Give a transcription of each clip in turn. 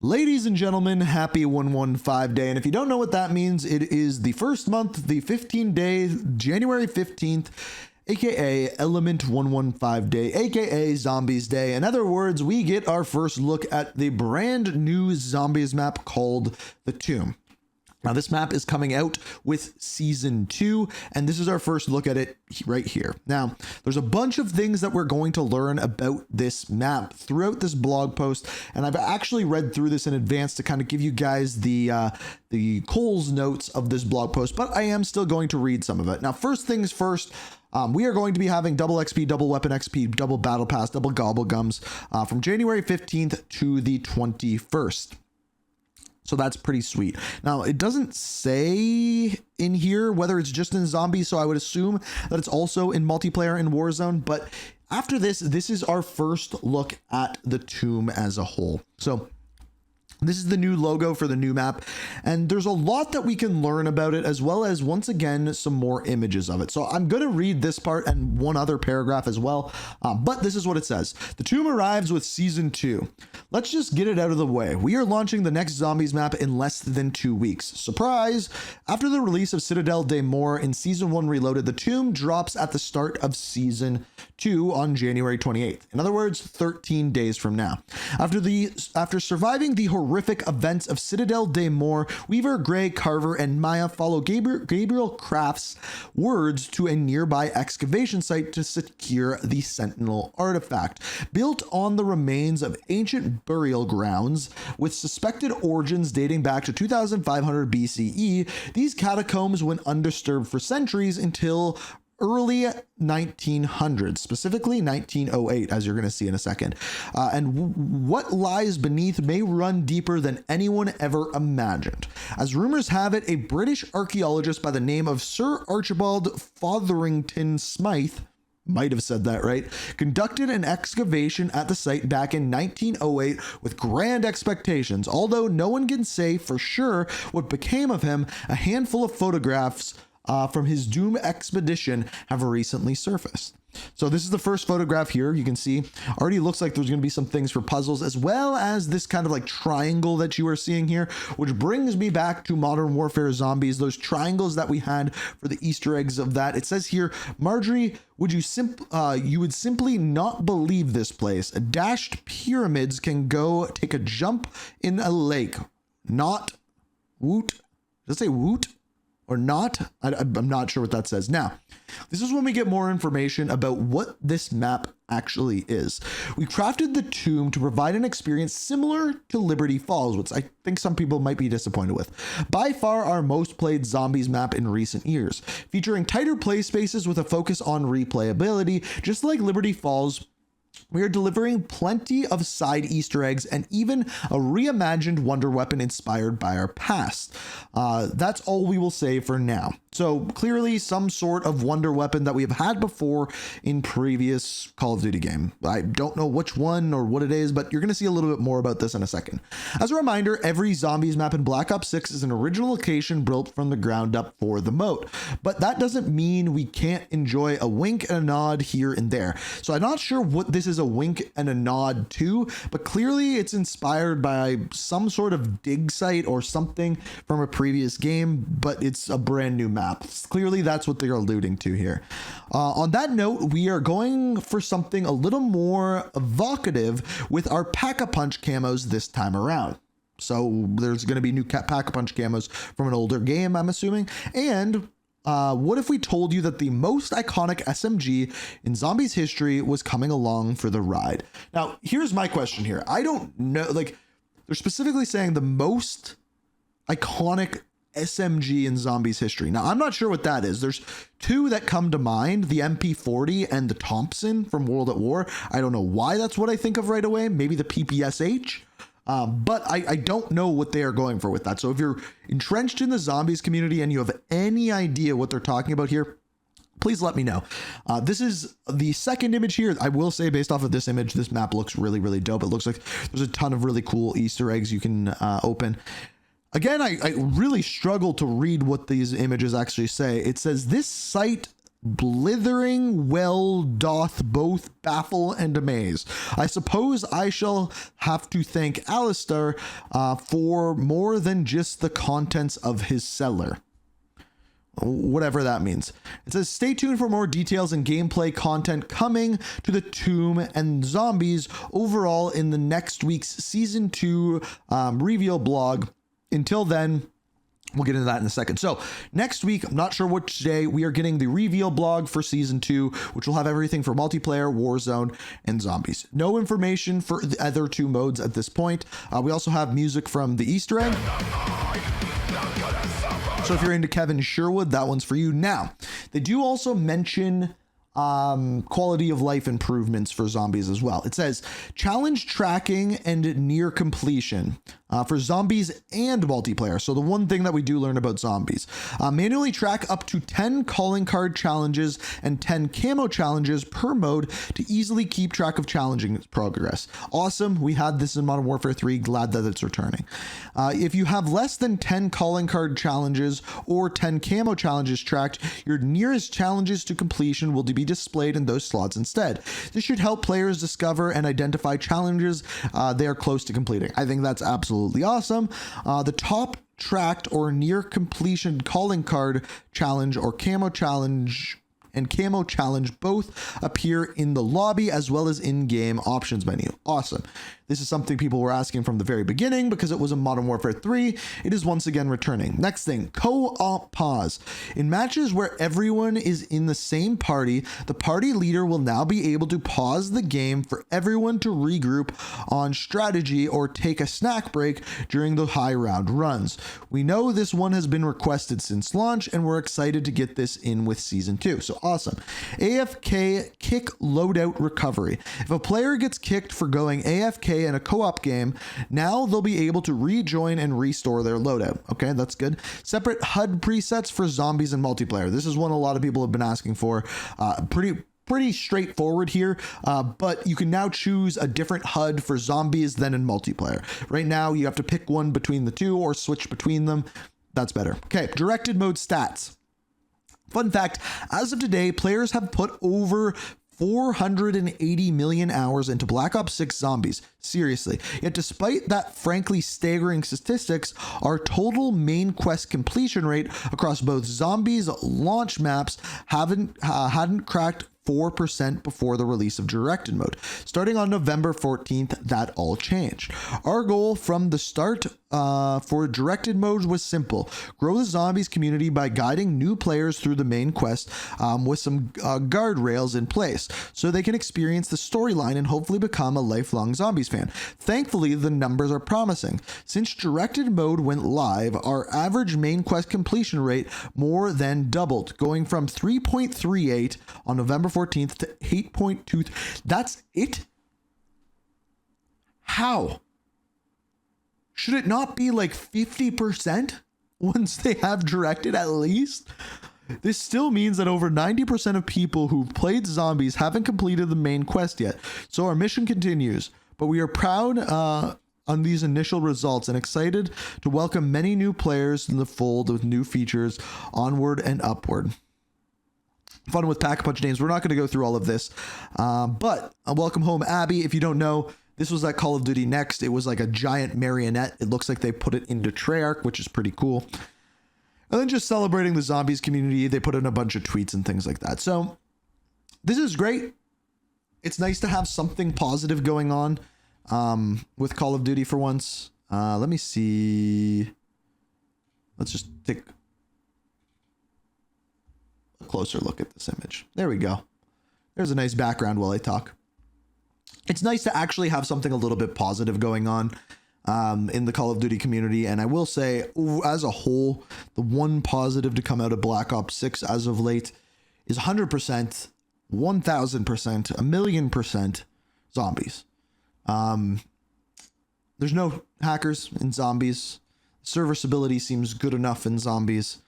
Ladies and gentlemen, happy 115 day. And if you don't know what that means, it is the first month, the 15 day, January 15th, aka Element 115 Day, aka Zombies Day. In other words, we get our first look at the brand new Zombies map called The Tomb. Now, this map is coming out with Season 2, and this is our first look at it right here. Now, there's a bunch of things that we're going to learn about this map throughout this blog post, and I've actually read through this in advance to kind of give you guys the Cole's notes of this blog post, but I am still going to read some of it. Now, first things first, we are going to be having double XP, double weapon XP, double battle pass, double gobble gums from January 15th to the 21st. So that's pretty sweet. Now, it doesn't say in here whether it's just in zombies, so I would assume that it's also in multiplayer in Warzone. But after this is our first look at the Tomb as a whole. So this is the new logo for the new map, and there's a lot that we can learn about it, as well as, once again, some more images of it. So I'm going to read this part and one other paragraph as well, but this is what it says. The Tomb arrives with Season 2. Let's just get it out of the way. We are launching the next Zombies map in less than 2 weeks. Surprise! After the release of Citadel des Morts in Season 1 Reloaded, the Tomb drops at the start of Season 2 on January 28th. In other words, 13 days from now. After surviving the horrific events of Citadel des Morts, Weaver, Gray, Carver, and Maya follow Gabriel Craft's words to a nearby excavation site to secure the Sentinel artifact. Built on the remains of ancient burial grounds with suspected origins dating back to 2500 BCE, these catacombs went undisturbed for centuries until early 1900s, specifically 1908, as you're going to see in a second. And what lies beneath may run deeper than anyone ever imagined. As rumors have it, a British archaeologist by the name of Sir Archibald Fotherington Smythe, might have said that right, conducted an excavation at the site back in 1908 with grand expectations. Although no one can say for sure what became of him, a handful of photographs from his Doom expedition have recently surfaced. So this is the first photograph here. You can see already looks like there's going to be some things for puzzles, as well as this kind of like triangle that you are seeing here, which brings me back to Modern Warfare Zombies, those triangles that we had for the Easter eggs of that. It says here, Marjorie, you would simply not believe this place. Dashed pyramids can go take a jump in a lake. Not woot. Does it say woot? Or not? I'm not sure what that says. Now, this is when we get more information about what this map actually is. We crafted the Tomb to provide an experience similar to Liberty Falls, which I think some people might be disappointed with. By far our most played Zombies map in recent years, featuring tighter play spaces with a focus on replayability, just like Liberty Falls. We are delivering plenty of side Easter eggs and even a reimagined wonder weapon inspired by our past. That's all we will say for now. So clearly some sort of wonder weapon that we have had before in previous Call of Duty game. I don't know which one or what it is, but you're going to see a little bit more about this in a second. As a reminder, every Zombies map in Black Ops 6 is an original location built from the ground up for the mode. But that doesn't mean we can't enjoy a wink and a nod here and there. So I'm not sure what this is a wink and a nod to, but clearly it's inspired by some sort of dig site or something from a previous game, but it's a brand new map. Clearly that's what they're alluding to here. On that note, we are going for something a little more evocative with our Pack-a-Punch camos this time around. So there's going to be new Pack-a-Punch camos from an older game, I'm assuming. And what if we told you that the most iconic SMG in Zombies history was coming along for the ride? Now, here's my question here. I don't know, like, they're specifically saying the most iconic SMG in Zombies history. Now, I'm not sure what that is. There's two that come to mind, the MP40 and the Thompson from World at War. I don't know why that's what I think of right away. Maybe the PPSH. But I don't know what they are going for with that. So if you're entrenched in the Zombies community and you have any idea what they're talking about here, please let me know. This is the second image here. I will say, based off of this image, this map looks really, really dope. It looks like there's a ton of really cool Easter eggs you can open. Again, I really struggle to read what these images actually say. It says this site blithering well doth both baffle and amaze. I suppose I shall have to thank Alistair for more than just the contents of his cellar. Whatever that means. It says, stay tuned for more details and gameplay content coming to the Tomb and Zombies overall in the next week's Season 2 reveal blog. Until then, we'll get into that in a second. So next week, I'm not sure which day, we are getting the reveal blog for Season 2, which will have everything for multiplayer, Warzone, and Zombies. No information for the other 2 modes at this point. We also have music from the Easter egg. So if you're into Kevin Sherwood, that one's for you. Now, they do also mention quality of life improvements for Zombies as well. It says challenge tracking and near completion for Zombies and multiplayer. So the one thing that we do learn about Zombies, manually track up to 10 calling card challenges and 10 camo challenges per mode to easily keep track of challenging progress. Awesome. We had this in Modern Warfare 3. Glad that it's returning. If you have less than 10 calling card challenges or 10 camo challenges tracked, your nearest challenges to completion will be displayed in those slots instead. This should help players discover and identify challenges they are close to completing. I think that's absolutely awesome. The top tracked or near completion calling card challenge or camo challenge and camo challenge both appear in the lobby as well as in-game options menu. Awesome. This is something people were asking from the very beginning because it was in Modern Warfare 3. It is once again returning. Next thing, co-op pause. In matches where everyone is in the same party, the party leader will now be able to pause the game for everyone to regroup on strategy or take a snack break during the high round runs. We know this one has been requested since launch, and we're excited to get this in with Season 2. So awesome. AFK kick loadout recovery. If a player gets kicked for going AFK in a co-op game, now they'll be able to rejoin and restore their loadout. Okay, that's good. Separate HUD presets for Zombies and multiplayer. This is one a lot of people have been asking for. Pretty straightforward here, but you can now choose a different HUD for Zombies than in multiplayer. Right now, you have to pick one between the two or switch between them. That's better. Okay, directed mode stats. Fun fact, as of today, players have put over 480 million hours into Black Ops 6 Zombies. Seriously. Yet despite that frankly staggering statistics, our total main quest completion rate across both Zombies launch maps hadn't cracked 4% before the release of directed mode. Starting on November 14th, that all changed. Our goal from the start for directed mode was simple: grow the Zombies community by guiding new players through the main quest with some guardrails in place so they can experience the storyline and hopefully become a lifelong Zombies fan. Thankfully, the numbers are promising. Since directed mode went live, our average main quest completion rate more than doubled, going from 3.38 on November 14th to 8.2. That's it? How? Should it not be like 50% once they have directed at least? This still means that over 90% of people who've played Zombies haven't completed the main quest yet. So our mission continues, but we are proud on these initial results and excited to welcome many new players in the fold with new features onward and upward. Fun with Pack-a-Punch names. We're not going to go through all of this, but welcome home, Abby. If you don't know, this was that Call of Duty Next. It was like a giant marionette. It looks like they put it into Treyarch, which is pretty cool. And then just celebrating the Zombies community, they put in a bunch of tweets and things like that. So this is great. It's nice to have something positive going on with Call of Duty for once. Let me see. Let's just take a closer look at this image. There we go. There's a nice background while I talk. It's nice to actually have something a little bit positive going on in the Call of Duty community. And I will say, as a whole, the one positive to come out of Black Ops 6 as of late is 100%, 1000%, 1,000,000% Zombies. There's no hackers in Zombies. Serviceability seems good enough in Zombies.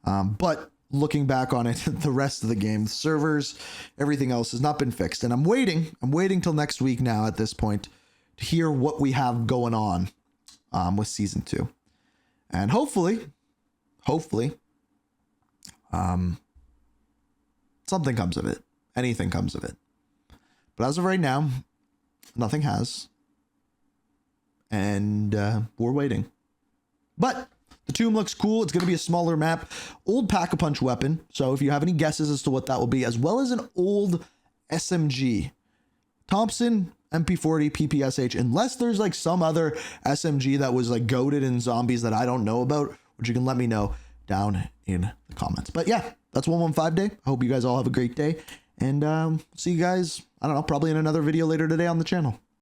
But looking back on it, the rest of the game, the servers, everything else has not been fixed. And I'm waiting till next week now at this point to hear what we have going on with Season 2. And hopefully, something comes of it. Anything comes of it. But as of right now, nothing has. And we're waiting. But the tomb looks cool. It's going to be a smaller map. Old Pack-a-Punch weapon. So if you have any guesses as to what that will be, as well as an old SMG. Thompson, MP40, PPSH, unless there's like some other SMG that was like goated in zombies that I don't know about, which you can let me know down in the comments. But yeah, that's 115 day. I hope you guys all have a great day. And see you guys, I don't know, probably in another video later today on the channel.